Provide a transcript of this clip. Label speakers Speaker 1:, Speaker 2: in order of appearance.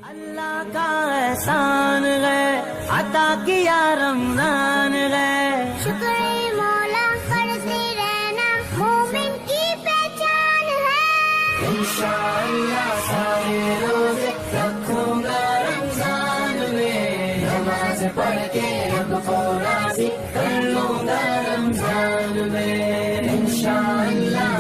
Speaker 1: अल्लाह का एहसान है, अता किया रमजान है।
Speaker 2: शुक्र मौला करते रहना मोमिन की पहचान है।
Speaker 1: इंशाअल्लाह सारे रोजे रखूंगा रमजान में, नमाज पढ़ के रब को राजी कर लूंगा रमजान में। इंशाअल्लाह